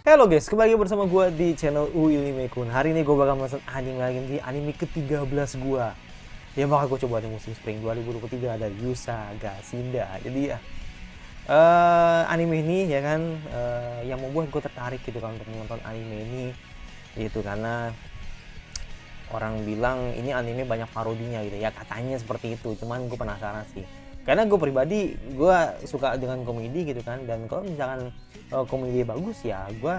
Halo guys, kembali bersama gue di channel Uilimekun. Hari ini gue bakal nonton anime lagi di anime ke-13 gue. Ya bakal gue coba di musim spring 2023 ada Yusaga Shinda. Jadi ya anime ini ya kan yang membuat gue tertarik gitu kan untuk menonton anime ini itu karena orang bilang ini anime banyak parodinya gitu ya, katanya seperti itu. Cuman gue penasaran sih, karena gue pribadi gue suka dengan komedi gitu kan, dan kalau misalkan komedi bagus ya gue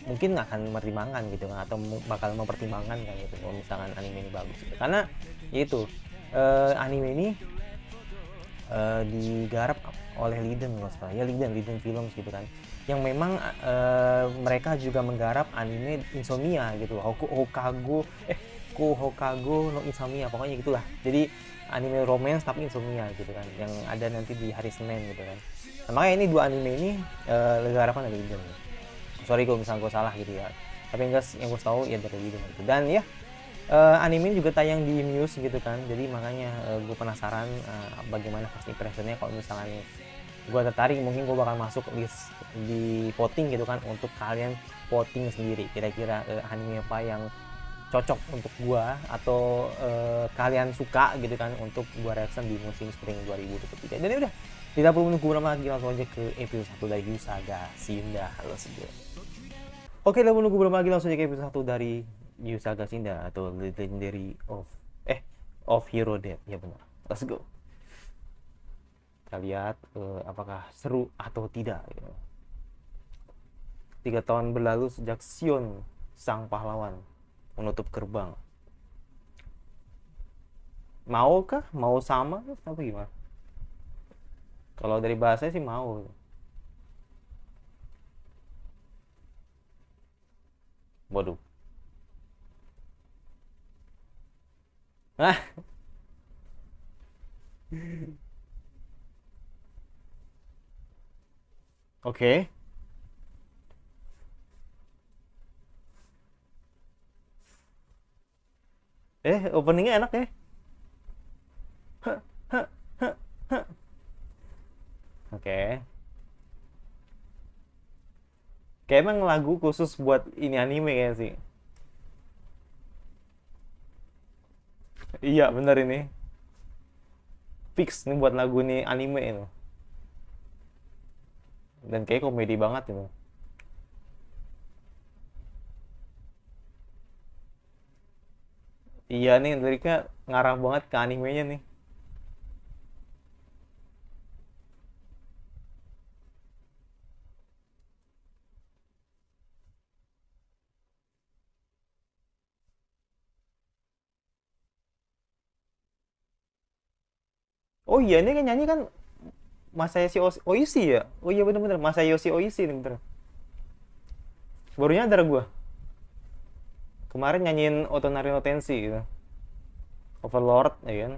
mungkin akan mempertimbangkan gitu kan, atau bakal mempertimbangkan kan gitu kalau misalkan anime ini bagus gitu. Karena itu anime ini digarap oleh Liden kalau salah ya, Liden Films gitu kan, yang memang mereka juga menggarap anime Insomnia gitu, Hokago no Insomnia, pokoknya gitulah. Jadi anime romance tapi insomnia gitu kan, yang ada nanti di hari Senin gitu kan. Nah, makanya ini dua anime ini garapan dari Liden. Sorry kalau misalnya gue salah gitu ya, tapi enggak, yang gue tahu ya dari Liden gitu. Dan ya anime ini juga tayang di Muse gitu kan, jadi makanya gue penasaran bagaimana first impressionnya. Kalau misalnya gue tertarik, mungkin gue bakal masuk list di voting gitu kan, untuk kalian voting sendiri kira-kira anime apa yang cocok untuk gue, atau kalian suka gitu kan untuk gue reaction di musim spring 2023. Dan udah, tidak perlu menunggu lama lagi, langsung aja ke episode 1 dari Yusaga Shinda. Halo segera. Oke, udah menunggu berapa lagi, langsung aja ke episode 1 dari Yusaga Shinda atau Legendary of Hero Death. Ya benar. Let's go. Kita lihat apakah seru atau tidak. 3 tahun berlalu sejak Sion sang pahlawan menutup gerbang. Mau kah? Mau sama? Apa gimana? Kalau dari bahasa sih mau. Waduh. Hah? Oke. Openingnya enak ya. Oke. Kayak emang lagu khusus buat ini anime ya sih. Iya bener ini. Fix nih buat lagu nih anime itu. Dan kayak komedi banget itu. Iya nih, liriknya ngarah banget ke animenya nih. Oh iya, ini kan nyanyi kan Masayoshi Oishi ya. Oh iya bener-bener Masayoshi Oishi nih, bener. Baru nyadar gue. Kemarin nyanyiin Otonari no Tenshi gitu. Overlord ya kan.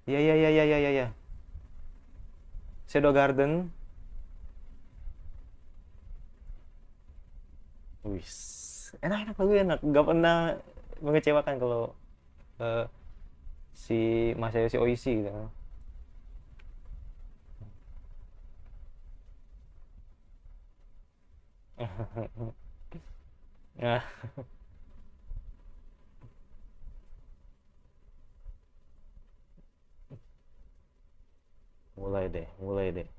Iya iya iya iya iya iya. Shadow Garden. Wis. Enak-enak, lagu enak. Gak pernah mengecewakan kalau eh, si Masayoshi Oishi gitu. Nah, mulai deh, mulai deh.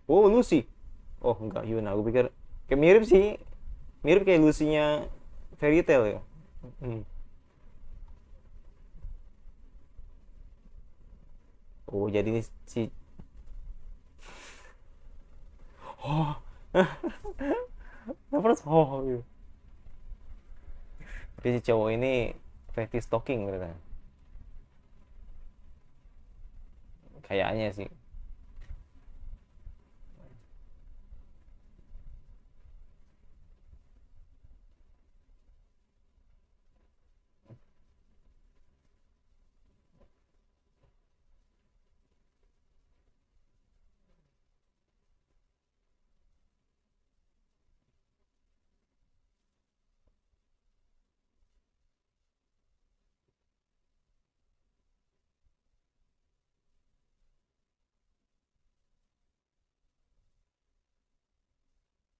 Oh, Lucy. Oh, enggak, Yuna. Aku pikir kayak mirip sih. Mirip kayak Lucy-nya Fairy Tail ya. Hmm. Oh, jadi ini si oh, terus oh gitu. Jadi si cowok ini fetish stalking gitu kan. Kayaknya sih.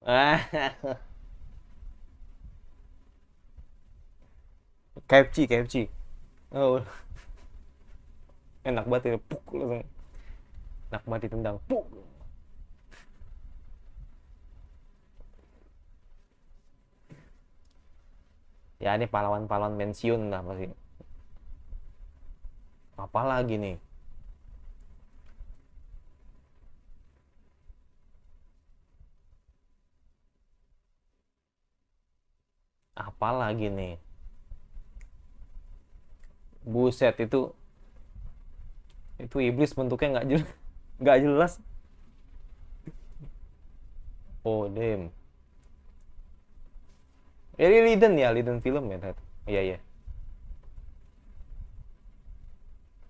Ah, KFC, KFC. Oh, enak banget ya. Puk, langsung. Enak banget ditendang. Puk. Ya ini pahlawan-pahlawan pensiun lah pasti. Apa lagi nih? Apa lagi nih? Buset itu iblis bentuknya nggak jelas, nggak jelas. Oh, damn. Ini Liden ya, Liden film ya, Ted? Iya, iya.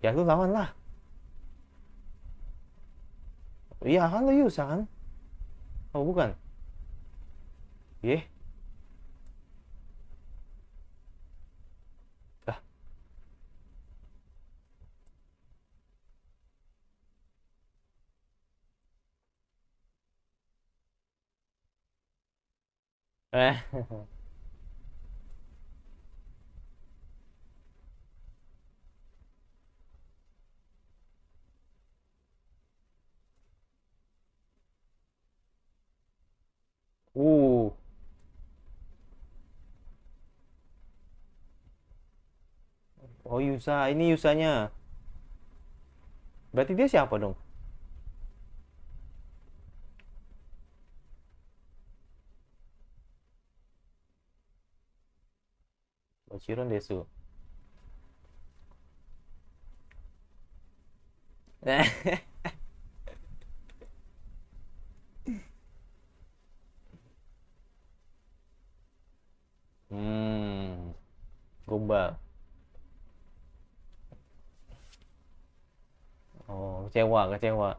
Ya lu lawan lah. Iya kan lu Yusa kan? Oh, bukan. Iya. Lah. Eh. Uh. Oh, Yusa. Ini Yusanya. Berarti dia siapa dong? Oh, Chiron Desu. Hmm. Gombal. Oh, kecewa, kecewa.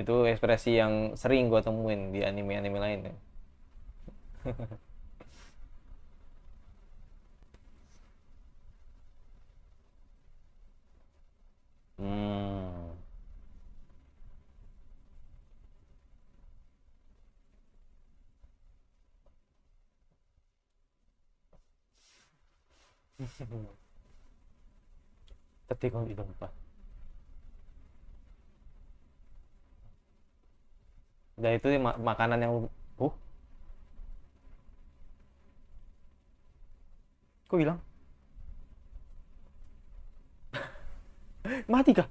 Itu ekspresi yang sering gue temuin di anime-anime lain ya. Hmm. Tapi kalau di tempat. Dan itu makanan yang kok hilang? Mati kah?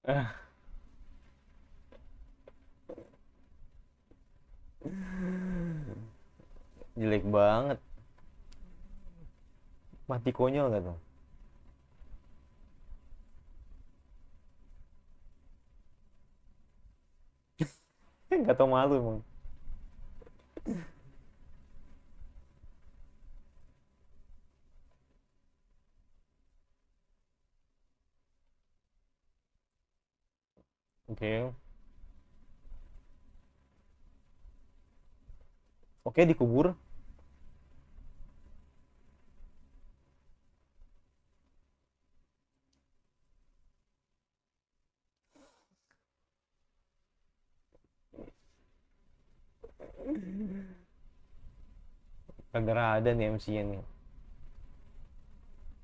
Eh, jelek banget. Mati konyol gak tuh? Gak tau malu emang. Oke. Oke, dikubur. Kagak ada nih MC-nya nih.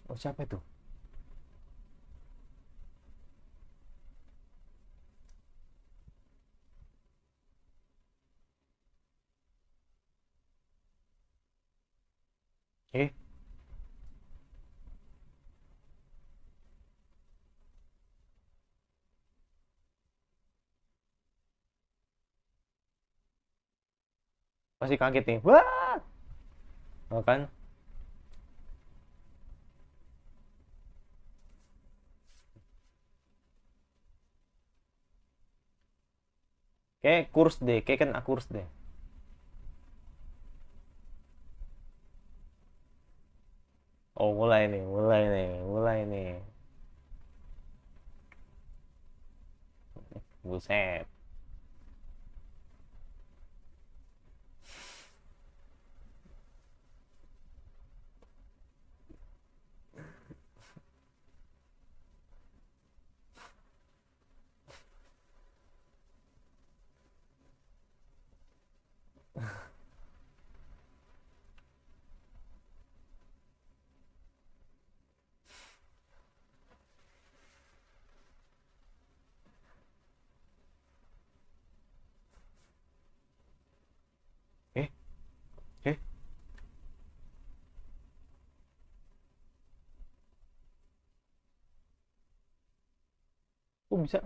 Oh, siapa itu? Eh, pasti kaget nih. Wah! Oh kan? Kayak kurs deh, kayak kena kurs deh. Oh mulai nih, mulai nih, mulai nih. Buset. Eh, eh, kok bisa?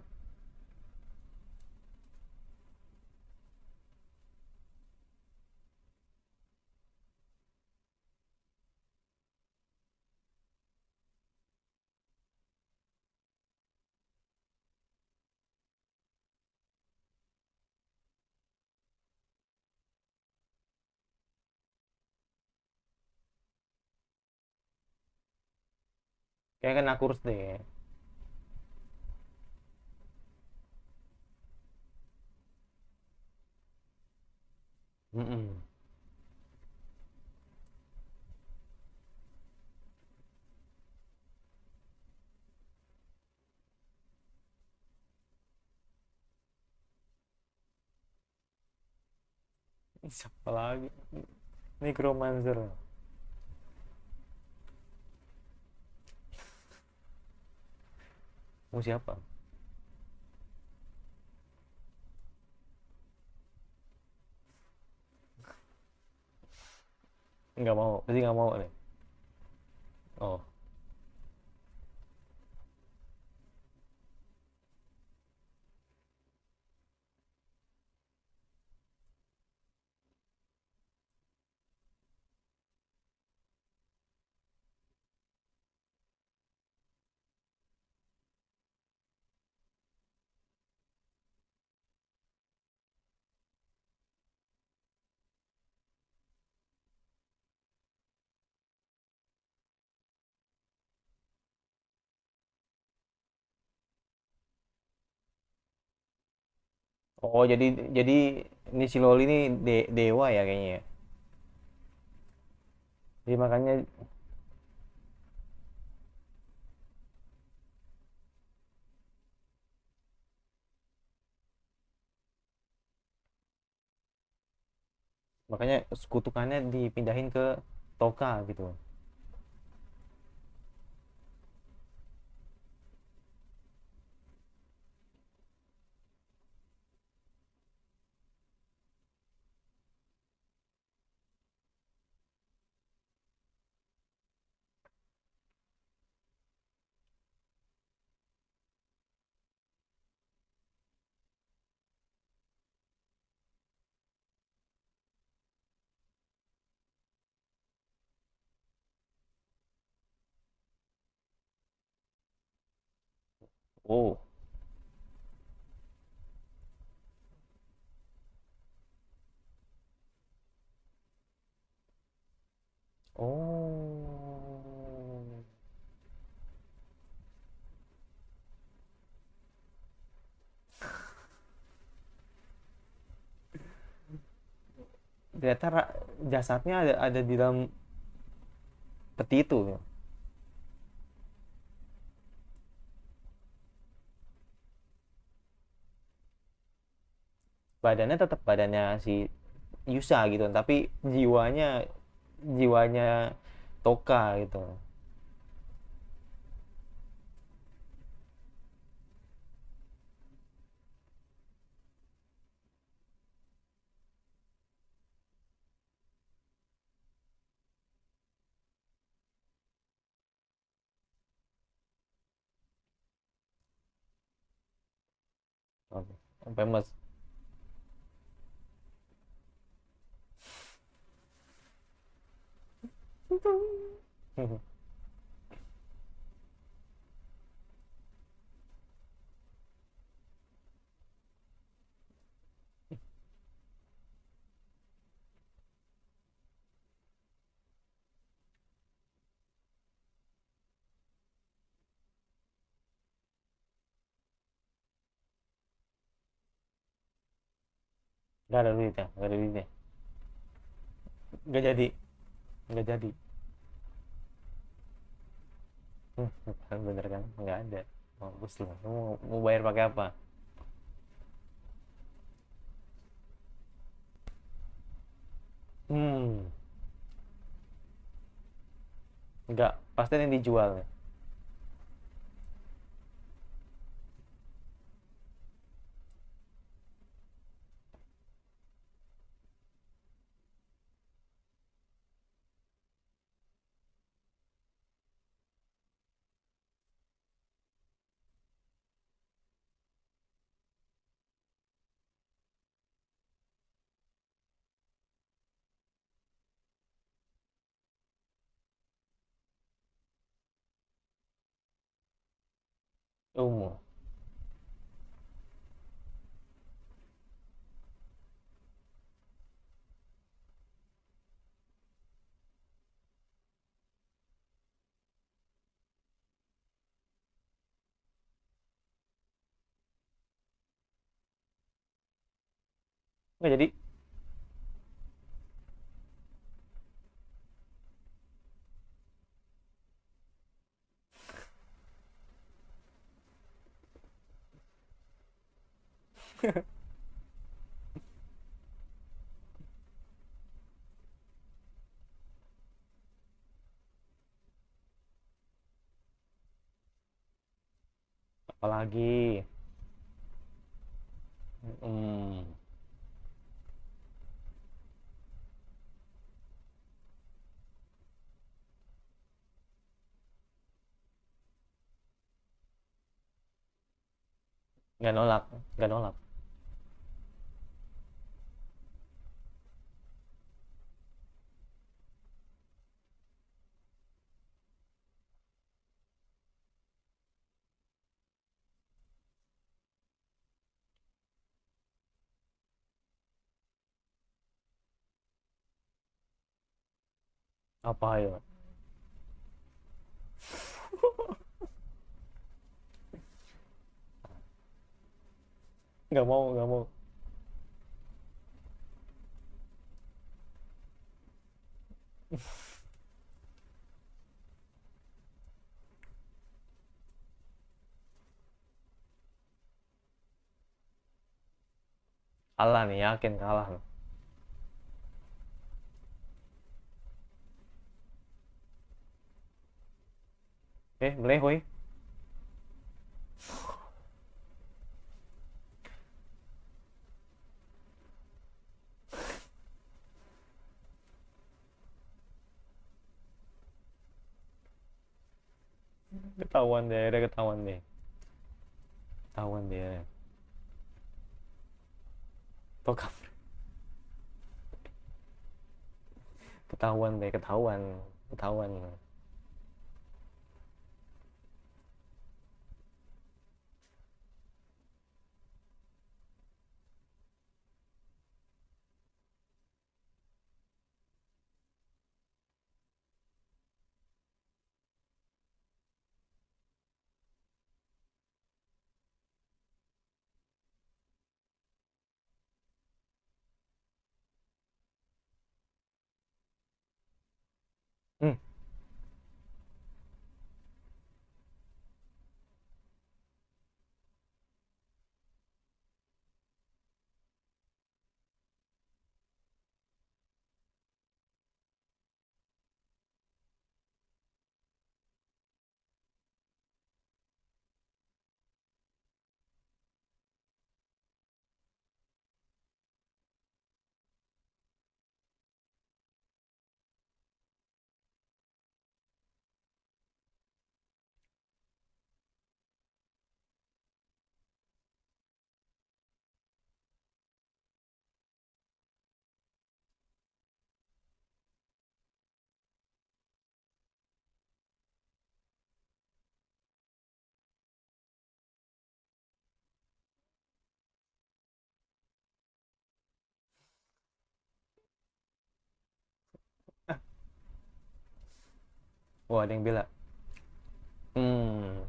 Kayak kena kurs deh. Mm-mm. Siapa lagi? Necromancer. Mau siapa? Nggak mau, pasti nggak mau deh. Oh, oh jadi ini si Loli ini dewa ya kayaknya ya. Jadi makanya kutukannya dipindahin ke Toka gitu. Oh, oh, ternyata jasadnya ada di dalam peti itu. Badannya tetap badannya si Yusa gitu, tapi jiwanya jiwanya Toka gitu. Oke. Famous. Nggak ada duitnya, nggak ada duitnya. Nggak jadi, nggak jadi. Bener kan? Nggak ada. Mampus lu. Lu mau bayar pakai apa? Hmm, nggak. Pasti yang dijual ya. Umum. Nggak jadi. Apalagi. Hmm, nggak nolak, nggak nolak. Apa ya? Nggak mau, nggak mau. Kalah nih, yakin kalah nih. Melehoi. Ketahuan deh, ada ketahuan deh. Ketahuan deh. Tokap. Ketahuan deh, ketahuan. Ketahuan. Hmm, Oh, ada yang bela. Hmm.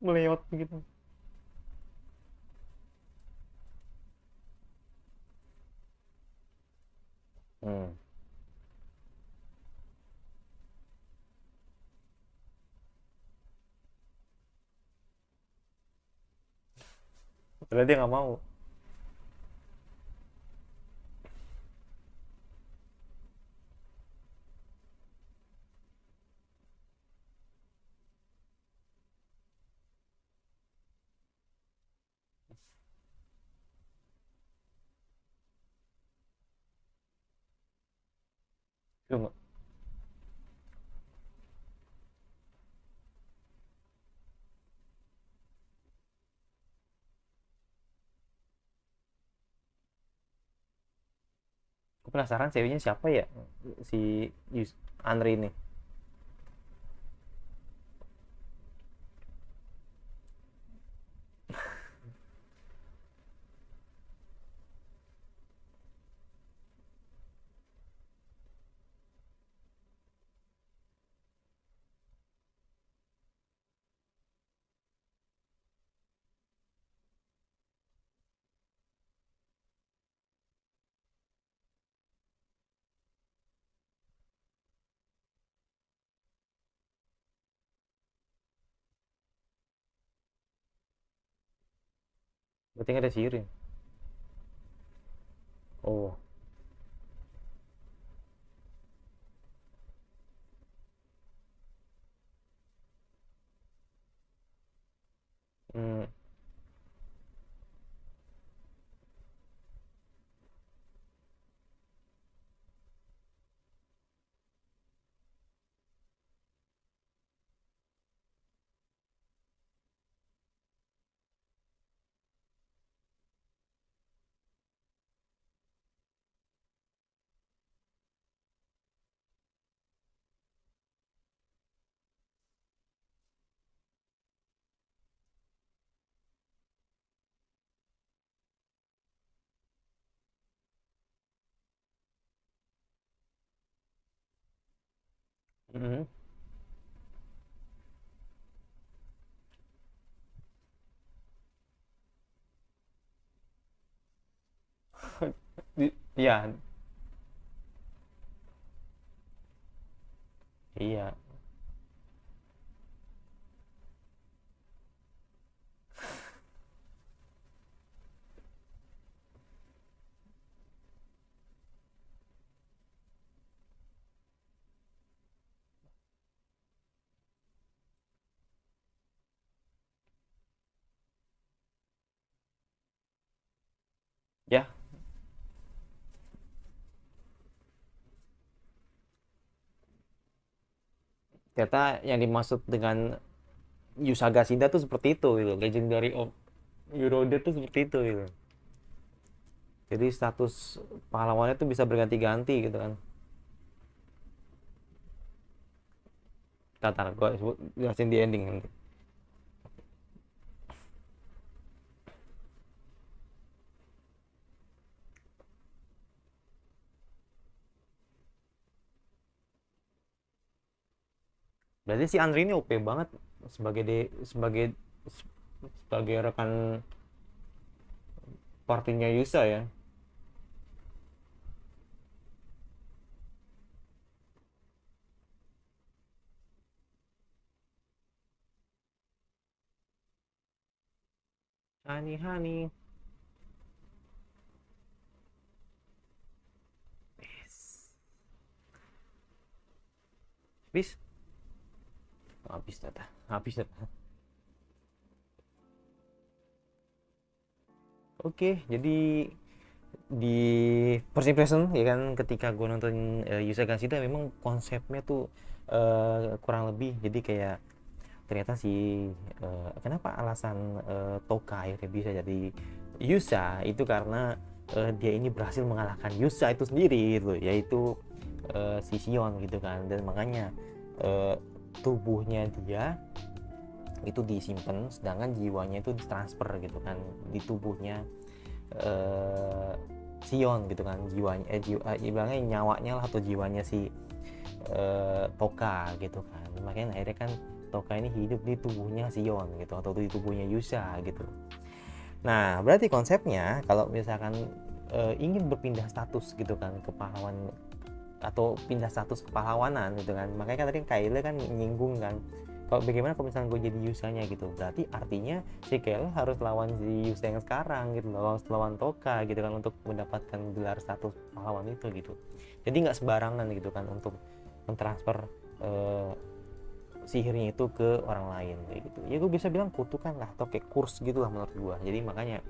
Melewat gitu. Hmm. Padahal dia nggak mau. Cuma, aku penasaran ceweknya siapa ya, si Andri ini. Berarti nggak ada sirin. Oh. Hmm. Mhm. Iya, iya. Ya, ternyata yang dimaksud dengan Yusaga Shinda tuh seperti itu gitu. Legendary of Eurode tuh seperti itu gitu. Jadi status pahlawannya tuh bisa berganti-ganti gitu kan. Tatar gue jelasin di ending nanti. Berarti si Andri ini OP banget sebagai sebagai rekan partinya Yusa ya. Hani Hani. Yes. Habis, habis data, habis data. Oke, jadi di first impression ya kan, ketika gue nonton Yusa Kanshida memang konsepnya tuh kurang lebih jadi kayak ternyata si kenapa alasan Toka akhirnya bisa jadi Yusa itu karena dia ini berhasil mengalahkan Yusa itu sendiri gitu, yaitu si Sion gitu kan, dan makanya uh, tubuhnya dia itu disimpan sedangkan jiwanya itu ditransfer gitu kan di tubuhnya uh, Sion gitu kan, jiwanya ibaratnya nyawanya lah atau jiwanya si Toka gitu kan, makanya akhirnya kan Toka ini hidup di tubuhnya Sion gitu atau di tubuhnya Yusa gitu. Nah berarti konsepnya kalau misalkan ingin berpindah status gitu kan ke pahlawan atau pindah status kepahlawanan gitu kan, makanya kan tadi Kyle kan nyinggung kan kalau bagaimana kalau misalnya gue jadi Yusanya gitu, berarti artinya si Kyle harus lawan si Yusa yang sekarang gitu, lawan Toka gitu kan untuk mendapatkan gelar status pahlawan itu gitu. Jadi nggak sembarangan gitu kan untuk mentransfer sihirnya itu ke orang lain kayak gitu. Ya gue bisa bilang kutukan lah atau kayak kurs gitu lah menurut gue. Jadi makanya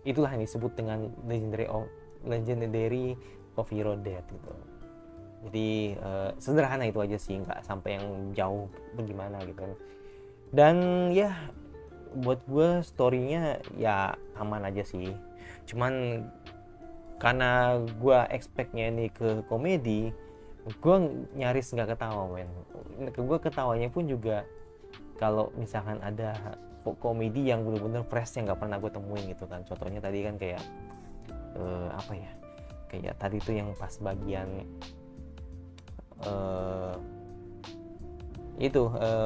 itulah yang disebut dengan legendary of Hero Death gitu. Jadi sederhana itu aja sih, nggak sampai yang jauh bagaimana gitu kan. Dan ya buat gue storynya ya aman aja sih, cuman karena gue expectnya ini ke komedi, gue nyaris nggak ketawa men. Gue ketawanya pun juga kalau misalkan ada komedi yang bener-bener fresh yang nggak pernah gue temuin gitu kan. Contohnya tadi kan kayak apa ya, kayak tadi tuh yang pas bagian itu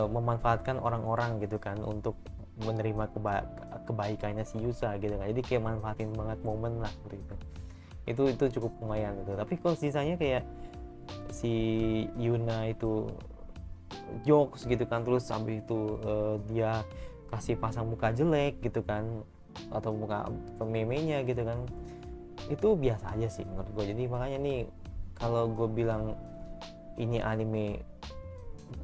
memanfaatkan orang-orang gitu kan untuk menerima kebaikannya si Yusa gitu kan, jadi kayak manfaatin banget momen lah gitu. Itu cukup lumayan gitu. Tapi kalau sisanya kayak si Yuna itu jokes gitu kan, terus sampai itu dia kasih pasang muka jelek gitu kan atau muka memenya gitu kan, itu biasa aja sih menurut gue. Jadi makanya nih kalau gue bilang ini anime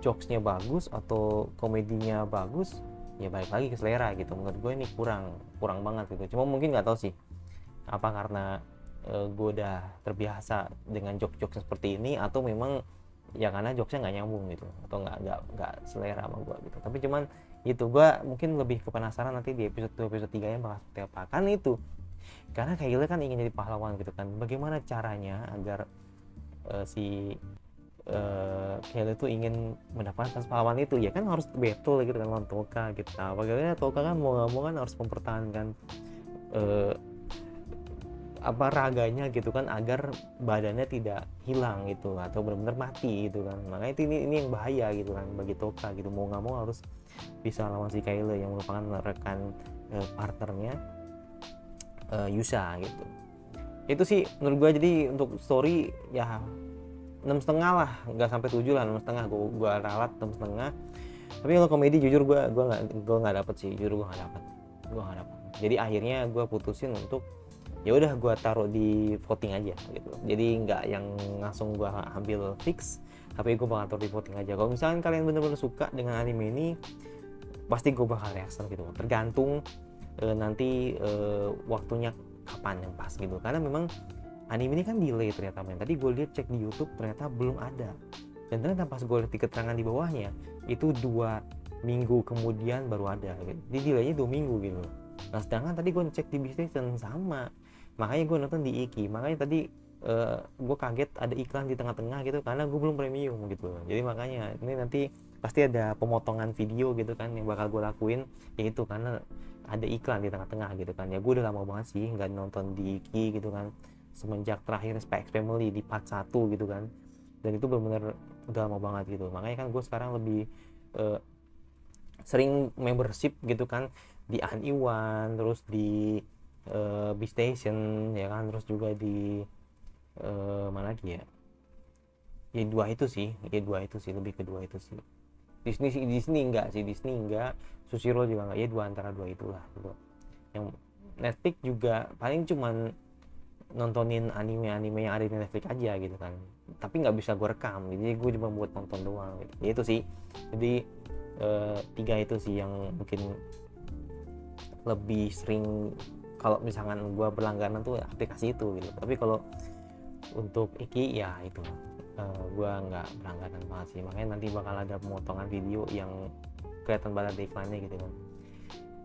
jokesnya bagus atau komedinya bagus, ya balik lagi ke selera gitu. Menurut gue ini kurang banget gitu. Cuma mungkin nggak tahu sih apa karena gue udah terbiasa dengan jokes seperti ini atau memang ya karena jokesnya nggak nyambung gitu atau nggak selera sama gue gitu. Tapi cuman itu gue mungkin lebih ke penasaran nanti di episode 3 nya bakal seperti apa kan itu, karena Kyle kan ingin jadi pahlawan gitu kan. Bagaimana caranya agar si Kyle itu ingin mendapatkan pahlawan itu, ya kan harus battle gitu kan lawan Toka gitu. Nah bagaimana Toka kan mau nggak mau kan harus mempertahankan apa raganya gitu kan agar badannya tidak hilang gitu atau benar-benar mati gitu kan. Makanya ini yang bahaya gitu kan bagi Toka gitu, mau nggak mau harus bisa lawan si Kyle yang merupakan rekan partnernya Yusa gitu. Itu sih menurut gue. Jadi untuk story ya 6,5 lah, nggak sampai 7 lah, 6,5 gue ralat 6,5. Tapi kalau komedi jujur gue nggak dapet sih, jujur gue nggak dapet. Jadi akhirnya gue putusin untuk ya udah gue taruh di voting aja gitu. Jadi nggak yang langsung gue ambil fix, tapi gue bakal taruh di voting aja. Kalau misalkan kalian bener-bener suka dengan anime ini, pasti gue bakal reaction gitu. Tergantung nanti waktunya kapan yang pas gitu. Karena memang anime ini kan delay ternyata men. Tadi gue lihat cek di YouTube ternyata belum ada. Dan ternyata pas gue lihat di keterangan di bawahnya itu 2 minggu kemudian baru ada gitu. Jadi delaynya 2 minggu gitu. Nah sedangkan tadi gue cek di Bistation sama, makanya gue nonton di Iki. Makanya tadi gue kaget ada iklan di tengah-tengah gitu karena gue belum premium gitu. Jadi makanya ini nanti pasti ada pemotongan video gitu kan yang bakal gue lakuin, yaitu karena ada iklan di tengah-tengah gitu kan. Ya gue udah lama banget sih nggak nonton di Iki gitu kan, semenjak terakhir Spy X Family di part 1 gitu kan, dan itu benar-benar udah lama banget gitu. Makanya kan gue sekarang lebih sering membership gitu kan di Aniwan, terus di B-Station ya kan, terus juga di mana lagi ya, ya dua itu sih, lebih ke dua itu sih. Disney enggak, Sushiro juga enggak, ya antara dua itulah gitu. Yang Netflix juga paling cuman nontonin anime-anime yang ada di Netflix aja gitu kan, tapi nggak bisa gue rekam, jadi gue cuma buat nonton doang gitu. Ya itu sih, jadi tiga itu sih yang mungkin lebih sering kalau misalkan gue berlangganan tuh aplikasi itu gitu. Tapi kalau untuk Iki ya itu gue nggak berlangganan banget sih, makanya nanti bakal ada pemotongan video yang kelihatan banget di iklannya gitu kan.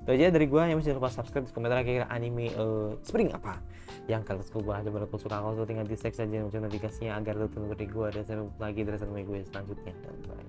Itu aja dari gue, yang jangan lupa subscribe, komentar kira-kira anime Spring apa yang kalian suka. Coba kalau suka, kalau tinggal di like saja notifikasinya agar lu tunggu dari gue dan sampai lagi dari anime gue selanjutnya. Dan bye.